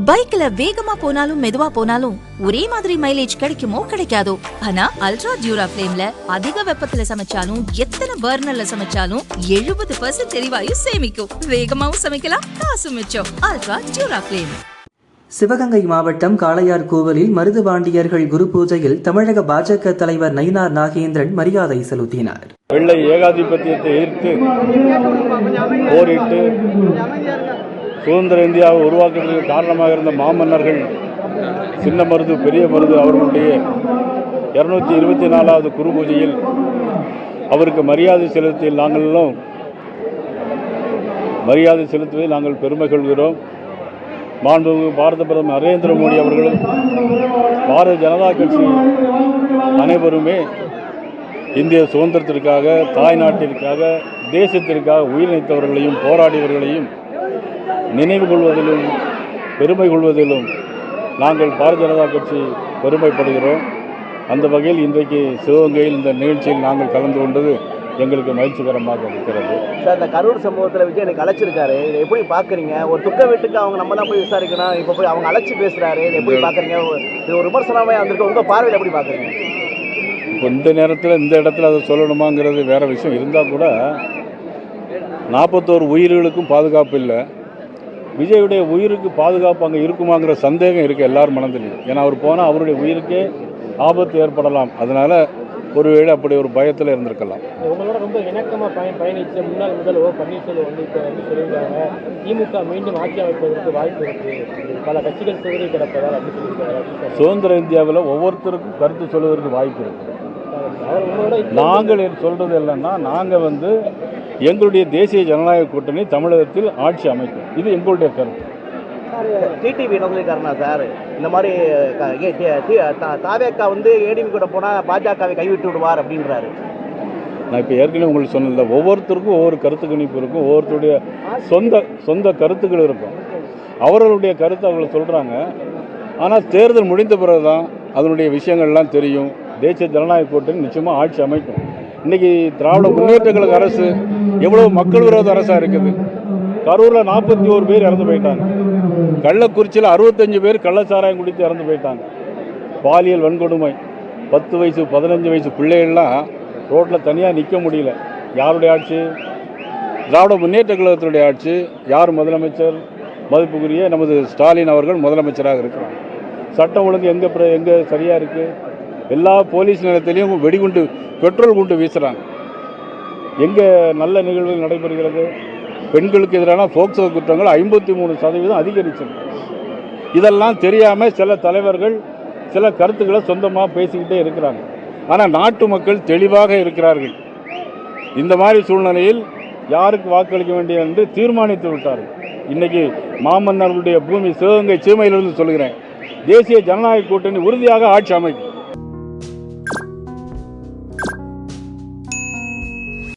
பைக்ல வேகமா போனாலும் மெதுவா போனாலும் ஒரே மாதிரி மைலேஜ் கிடைக்குமோ கிடைக்காதோ. ஆனா அல்ட்ரா டியூரா ஃப்ளேம்ல அதிக வெப்பத்துல சமைச்சாலும் எத்தனை பர்னர்ல சமைச்சாலும் 70% எரிவாயு சேமிக்கும். வேகமாவும் சமைக்கலாம், காசு மிச்சம். Ultra டியூரா flame. சிவகங்கை மாவட்டம் காளையார் கோவிலில் மருதுபாண்டியர்கள் குரு பூஜையில் தமிழக பாஜக தலைவர் நயினார் நாகேந்திரன் மரியாதை செலுத்தினார். வெள்ளை ஏகாதிபத்தியத்தை எதிர்த்து போரிட்டு சுதந்திர இந்தியாவை உருவாக்குவதற்கு காரணமாக இருந்த மாமன்னர்கள் சின்ன மருது பெரிய மருது அவர்களுடைய 224வது குரு பூஜையில் அவருக்கு மரியாதை செலுத்துவதில் நாங்கள் பெருமை கொள்கிறோம். மாண்புமிகு பாரத பிரதமர் நரேந்திர மோடி அவர்களும் பாரதிய ஜனதா கட்சி அனைவருமே இந்திய சுதந்திரத்திற்காக, தாய்நாட்டிற்காக, தேசத்திற்காக உயிர் நீத்தவர்களையும் போராடியவர்களையும் நினைவு கொள்வதிலும் பெருமை கொள்வதிலும் நாங்கள் பாரதிய ஜனதா கட்சி பெருமைப்படுகிறோம். அந்த வகையில் இன்றைக்கு சிவகங்கையில் இந்த நிகழ்ச்சியில் நாங்கள் கலந்து கொண்டது எங்களுக்கு மகிழ்ச்சிகரமாக இருக்கிறது. சார், இந்த கரூர் சம்பவத்தில் விஜய் எனக்கு அழைச்சிருக்காரு, இதை எப்படி பார்க்குறீங்க? ஒரு துக்க வீட்டுக்கு அவங்க நம்ம தான் போய் விசாரிக்கணும், இப்போ போய் அவங்க அழைச்சி பேசுகிறாரு, இதை எப்படி பார்க்குறீங்க? இது ஒரு விமர்சனமாக வந்திருக்கு, உங்கள் பார்வையில் எப்படி பார்க்குறீங்க? இப்போ இந்த நேரத்தில் இந்த இடத்துல அதை சொல்லணுமாங்கிறது வேறு விஷயம் இருந்தால் கூட 41 உயிர்களுக்கும் பாதுகாப்பு இல்லை. விஜயுடைய உயிருக்கு பாதுகாப்பு அங்கே இருக்குமாங்கிற சந்தேகம் இருக்குது எல்லார் மனதிலையும். ஏன்னா அவர் போனால் அவருடைய உயிருக்கே ஆபத்து ஏற்படலாம். அதனால் ஒருவேளை அப்படி ஒரு பயத்தில் இருந்திருக்கலாம். உங்களோட ரொம்ப இணக்கமாக பயணித்த முன்னாள் முதல்வர் பன்னீர்செல்வம் வந்து இப்போ வந்து சொல்லியிருக்காங்க, திமுக மீண்டும் ஆட்சி அமைப்பதற்கு வாய்ப்பு இருக்குது, பல கட்சிகள் சிதறி கிடப்பதால் அப்படின்னு சொல்லியிருக்காங்க. சுதந்திர இந்தியாவில் ஒவ்வொருத்தருக்கும் கருத்து சொல்வதற்கு வாய்ப்பு இருக்குது. நாங்கள் சொல்கிறது இல்லைன்னா நாங்கள் வந்து எங்களுடைய தேசிய ஜனநாயக கூட்டணி தமிழகத்தில் ஆட்சி அமைக்கும், இது எங்களுடைய கருத்து. டிடிவி என்ன சொல்லியிருக்காருன்னா சார், இந்த மாதிரி தாவேக்கா வந்து ஏடிஎம் கூட போனால் பாஜகவை கைவிட்டு விடுவார் அப்படின்றாரு. நான் இப்போ ஏற்கனவே உங்களுக்கு சொன்னல, ஒவ்வொருத்தருக்கும் ஒவ்வொரு கருத்து கணிப்பு இருக்கும், ஒவ்வொருத்தருடைய சொந்த கருத்துக்கள் இருக்கும். அவர்களுடைய கருத்து அவங்க சொல்கிறாங்க. ஆனால் தேர்தல் முடிந்த பிறகு தான் அதனுடைய விஷயங்கள்லாம் தெரியும். தேசிய ஜனநாயக கூட்டணி நிச்சயமாக ஆட்சி அமைக்கும். இன்றைக்கி திராவிட முன்னேற்ற கழக அரசு எவ்வளோ மக்கள் விரோத அரசாக இருக்குது. கரூரில் 41 பேர் இறந்து போயிட்டாங்க. கள்ளக்குறிச்சியில் 65 பேர் கள்ளச்சாராயம் குடித்து இறந்து போயிட்டாங்க. பாலியல் வன்கொடுமை, 10 வயசு 15 வயசு பிள்ளைகள்லாம் ரோட்டில் தனியாக நிற்க முடியல. யாருடைய ஆட்சி? திராவிட முன்னேற்ற கழகத்தினுடைய ஆட்சி. யார் முதலமைச்சர்? மதிப்புக்குரிய நமது ஸ்டாலின் அவர்கள் முதலமைச்சராக இருக்கிறார். சட்டம் ஒழுங்கு எங்கே சரியாக இருக்குது? எல்லா போலீஸ் நிலையத்திலையும் வெடிகுண்டு, பெட்ரோல் குண்டு வீசுகிறாங்க. எங்கே நல்ல நிகழ்வுகள் நடைபெறுகிறது? பெண்களுக்கு எதிரான போக்சோ குற்றங்கள் 53% அதிகரிச்சது. இதெல்லாம் தெரியாமல் சில தலைவர்கள் சில கருத்துக்களை சொந்தமாக பேசிக்கிட்டே இருக்கிறாங்க. ஆனால் நாட்டு மக்கள் தெளிவாக இருக்கிறார்கள். இந்த மாதிரி சூழ்நிலையில் யாருக்கு வாக்களிக்க வேண்டிய என்று தீர்மானித்து விட்டார்கள். இன்றைக்கி மாமன்னர்களுடைய பூமி சிவகங்கை சீமையிலிருந்து சொல்கிறேன், தேசிய ஜனநாயக கூட்டணி உறுதியாக ஆட்சி அமைக்கும்.